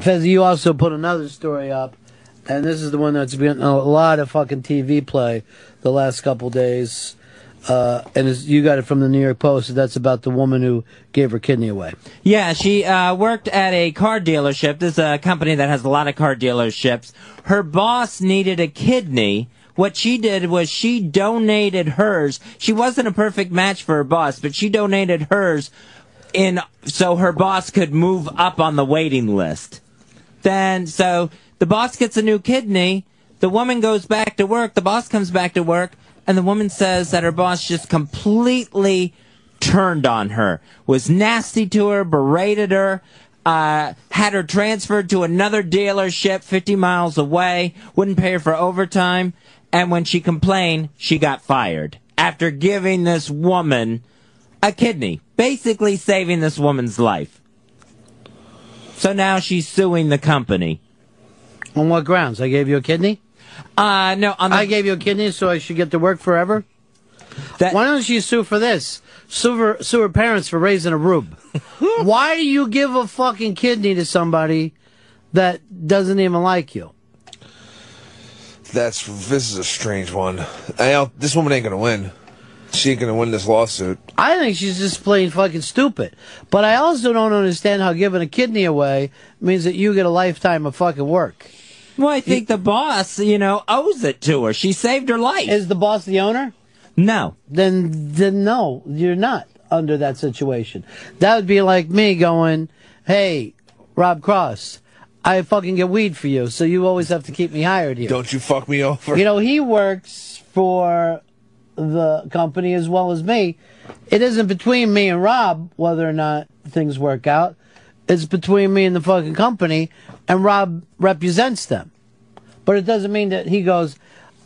Fez, you also put another story up, and this is the one that's been a lot of fucking TV play the last couple days. You got it from the New York Post. That's about the woman who gave her kidney away. Yeah, she worked at a car dealership. This is a company that has a lot of car dealerships. Her boss needed a kidney. What she did was she donated hers. She wasn't a perfect match for her boss, but she donated hers so her boss could move up on the waiting list. So the boss gets a new kidney. The woman goes back to work. The boss comes back to work. And the woman says that her boss just completely turned on her, was nasty to her, berated her, had her transferred to another dealership 50 miles away, wouldn't pay her for overtime, and when she complained, she got fired after giving this woman a kidney, basically saving this woman's life. So now she's suing the company. On what grounds? I gave you a kidney? No. I gave you a kidney, so I should get to work forever? Why don't you sue for this? Sue her parents for raising a rube. Why do you give a fucking kidney to somebody that doesn't even like you? This is a strange one. This woman ain't gonna win. She ain't gonna win this lawsuit. I think she's just plain fucking stupid. But I also don't understand how giving a kidney away means that you get a lifetime of fucking work. Well, I think the boss, owes it to her. She saved her life. Is the boss the owner? No. Then no, you're not under that situation. That would be like me going, hey, Rob Cross, I fucking get weed for you, so you always have to keep me hired here. Don't you fuck me over. He works for the company as well as me. It isn't between me and Rob whether or not things work out. It's between me and the fucking company, and Rob represents them. But it doesn't mean that he goes,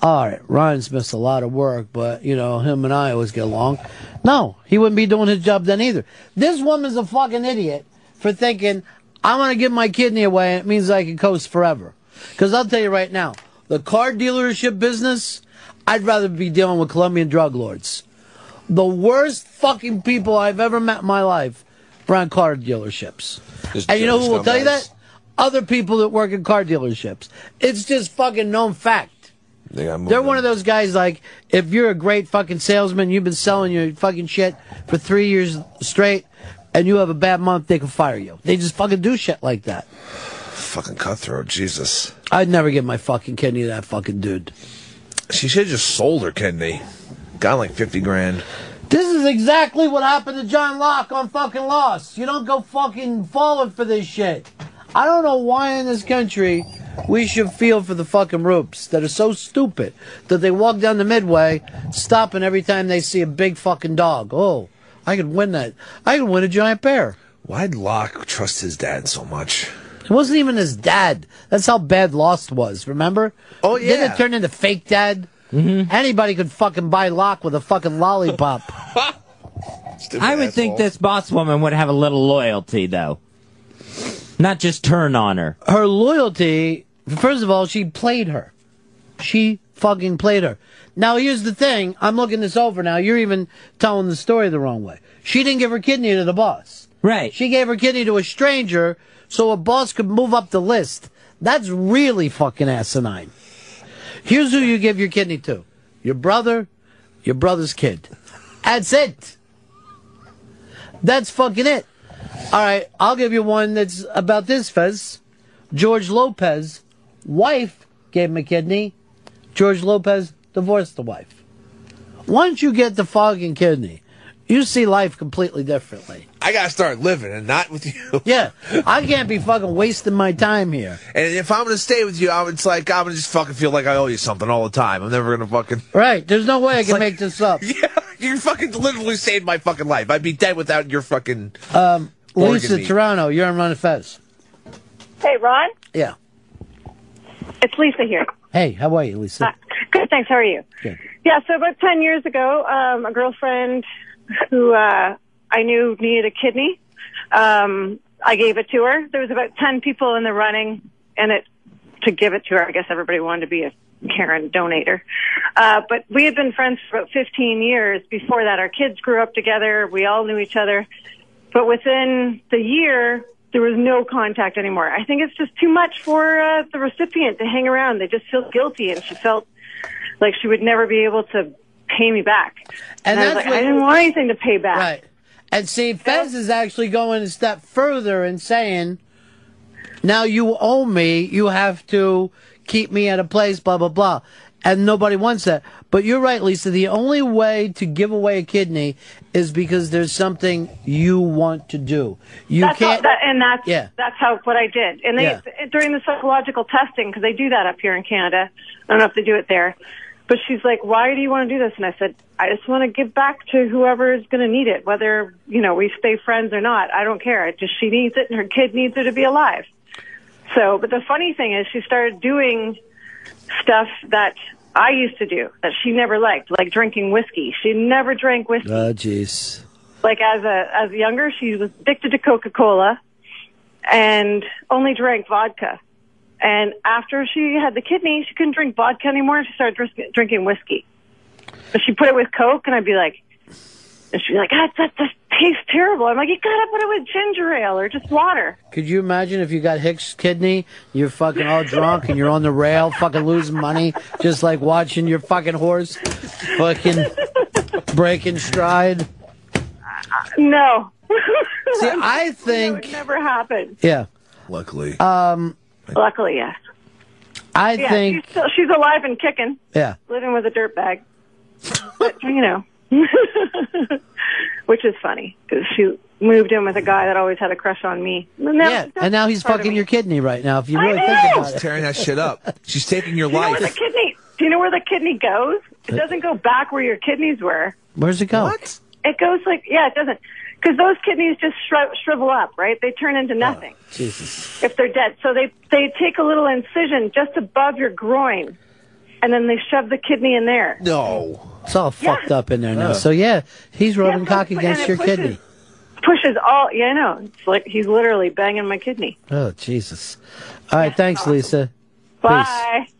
all right, Ryan's missed a lot of work, but, him and I always get along. No, he wouldn't be doing his job then either. This woman's a fucking idiot for thinking, I'm going to give my kidney away, and it means I can coast forever. Because I'll tell you right now, the car dealership business, I'd rather be dealing with Colombian drug lords. The worst fucking people I've ever met in my life around car dealerships. And you know who will tell you that? Other people that work in car dealerships. It's just fucking known fact. They're one of those guys like, if you're a great fucking salesman, you've been selling your fucking shit for 3 years straight, and you have a bad month, they can fire you. They just fucking do shit like that. Fucking cutthroat, Jesus. I'd never give my fucking kidney to that fucking dude. She should have just sold her kidney. Got like 50 grand. This is exactly what happened to John Locke on fucking Lost. You don't go fucking forward for this shit. I don't know why in this country we should feel for the fucking rubes that are so stupid that they walk down the midway, stopping every time they see a big fucking dog. Oh, I could win that. I could win a giant bear. Why'd Locke trust his dad so much? It wasn't even his dad. That's how bad Lost was, remember? Oh, yeah. Didn't it turn into fake dad? Mm-hmm. Anybody could fucking buy Locke with a fucking lollipop. I would think this boss woman would have a little loyalty, though. Not just turn on her. Her loyalty, first of all, she played her. She fucking played her. Now, here's the thing. I'm looking this over now. You're even telling the story the wrong way. She didn't give her kidney to the boss. Right. She gave her kidney to a stranger so a boss could move up the list. That's really fucking asinine. Here's who you give your kidney to. Your brother, your brother's kid. That's it. That's fucking it. All right, I'll give you one that's about this, Fez. George Lopez, wife gave him a kidney. George Lopez divorced the wife. Once you get the fucking kidney, you see life completely differently. I gotta start living and not with you. Yeah, I can't be fucking wasting my time here. And if I'm gonna stay with you, I'm gonna just fucking feel like I owe you something all the time. I'm never gonna fucking... Right, there's no way I can make this up. Yeah, you fucking literally saved my fucking life. I'd be dead without your fucking... Lisa Toronto, you're on Run Fez. Hey, Ron? Yeah. It's Lisa here. Hey, how are you, Lisa? Good, thanks. How are you? Good. Yeah, so about 10 years ago, a girlfriend who I knew needed a kidney, I gave it to her. There was about 10 people in the running, and to give it to her, I guess everybody wanted to be a Karen donator. But we had been friends for about 15 years. Before that, our kids grew up together. We all knew each other. But within the year, there was no contact anymore. I think it's just too much for the recipient to hang around. They just feel guilty, and she felt like she would never be able to pay me back. And I was like, I didn't want anything to pay back. Right. And see, Fez is actually going a step further and saying, now you owe me, you have to keep me at a place, blah, blah, blah. And nobody wants that. But you're right, Lisa, the only way to give away a kidney is because there's something you want to do. That's what I did. And they during the psychological testing, because they do that up here in Canada. I don't know if they do it there. But she's like, why do you want to do this? And I said, I just want to give back to whoever is going to need it, whether, we stay friends or not. I don't care. She needs it, and her kid needs her to be alive. So, but the funny thing is she started doing stuff that I used to do that she never liked, like drinking whiskey. She never drank whiskey. Oh, jeez. Like as younger, she was addicted to Coca-Cola and only drank vodka. And after she had the kidney, she couldn't drink vodka anymore. She started drinking whiskey. But she put it with Coke, and I'd be like, and she'd be like, that tastes terrible. I'm like, you gotta put it with ginger ale or just water. Could you imagine if you got Hicks' kidney, you're fucking all drunk and you're on the rail, fucking losing money, just like watching your fucking horse fucking breaking stride? No. See, I think it never happened. Yeah. Luckily. Luckily, yes. I think she's alive and kicking. Yeah. Living with a dirtbag. But, which is funny because she moved in with a guy that always had a crush on me. And now he's fucking your kidney right now. If you really think about it, she's tearing that shit up. She's taking your life. Do you know where the kidney goes? It doesn't go back where your kidneys were. Where's it go? What? It goes it doesn't. Because those kidneys just shrivel up, right? They turn into nothing. Oh, Jesus. If they're dead. So they take a little incision just above your groin, and then they shove the kidney in there. No. It's all fucked up in there now. So, he's rubbing cock against your kidney. Pushes all, I know. It's like he's literally banging my kidney. Oh, Jesus. All right, thanks, Lisa. Bye. Peace.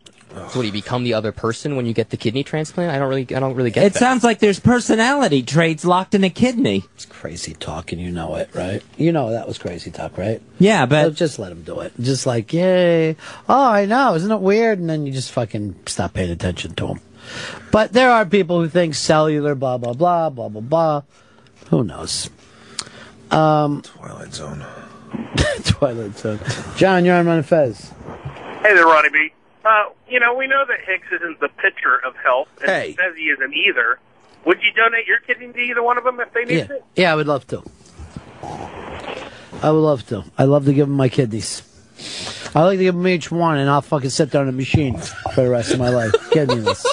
So, do you become the other person when you get the kidney transplant? I don't really get it. That. Sounds like there's personality traits locked in a kidney. It's crazy talk, and you know it, right? You know that was crazy talk, right? Yeah, but just let him do it. Just like, yay! Oh, I know, isn't it weird? And then you just fucking stop paying attention to him. But there are people who think cellular, blah blah blah, blah blah blah. Who knows? Twilight Zone. Twilight Zone. John, you're on Fez. Hey there, Ronnie B. We know that Hicks isn't the pitcher of health, and Hey. says he isn't either. Would you donate your kidney to either one of them if they needed it? Yeah, I would love to. I would love to. I love to give them my kidneys. I like to give them each one, and I'll fucking sit there on a machine for the rest of my life. Kidneyless.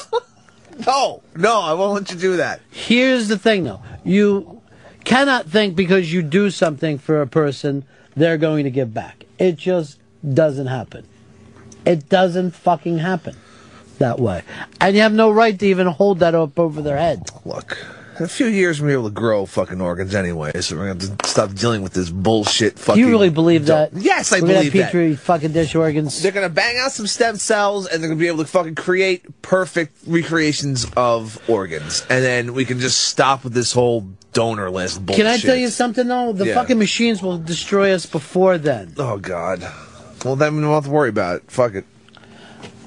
No, I won't let you do that. Here's the thing, though. You cannot think because you do something for a person, they're going to give back. It just doesn't happen. It doesn't fucking happen that way. And you have no right to even hold that up over their head. Look, in a few years we'll be able to grow fucking organs anyway, so we're going to have to stop dealing with this bullshit fucking... Do you really believe that? Yes, I we're gonna believe have that. Petri fucking dish organs. They're going to bang out some stem cells, and they're going to be able to fucking create perfect recreations of organs. And then we can just stop with this whole donor list bullshit. Can I tell you something, though? The fucking machines will destroy us before then. Oh, God. Well, then we don't have to worry about it. Fuck it.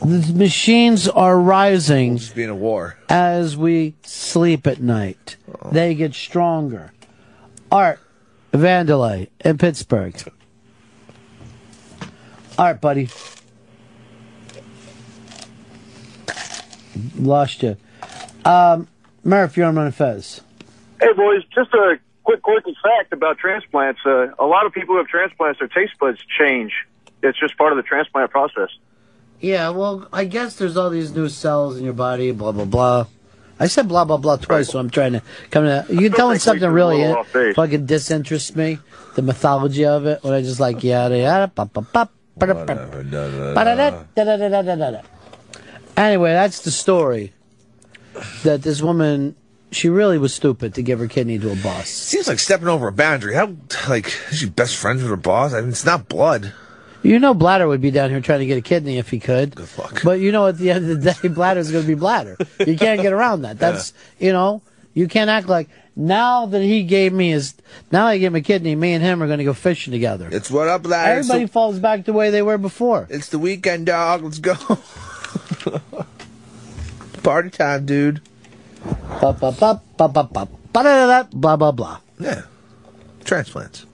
The machines are rising Just being a war. as we sleep at night. They get stronger. Art Vandelay in Pittsburgh. Art, buddy. Lost you. Murph, you're on Fez. Hey, boys, just a quick quirky fact about transplants. A lot of people who have transplants, their taste buds change. It's just part of the transplant process. Yeah, well, I guess there's all these new cells in your body, blah, blah, blah. I said blah, blah, blah twice, so I'm trying to come to... You're telling something really fucking disinterests me, the mythology of it, when I just like, yada, yada, Anyway, that's the story. That this woman, she really was stupid to give her kidney to a boss. Seems like stepping over a boundary. How, is she best friends with her boss? I mean, it's not blood. You know Bladder would be down here trying to get a kidney if he could. Good luck. But you know at the end of the day, Bladder's going to be Bladder. You can't get around that. That's, you You can't act like now that he gave me a kidney, me and him are going to go fishing together. It's what up, lads. Everybody falls back the way they were before. It's the weekend, dog. Let's go. Party time, dude. Blah, blah, blah, blah, blah, blah, blah, blah, blah, blah. Yeah. Transplants.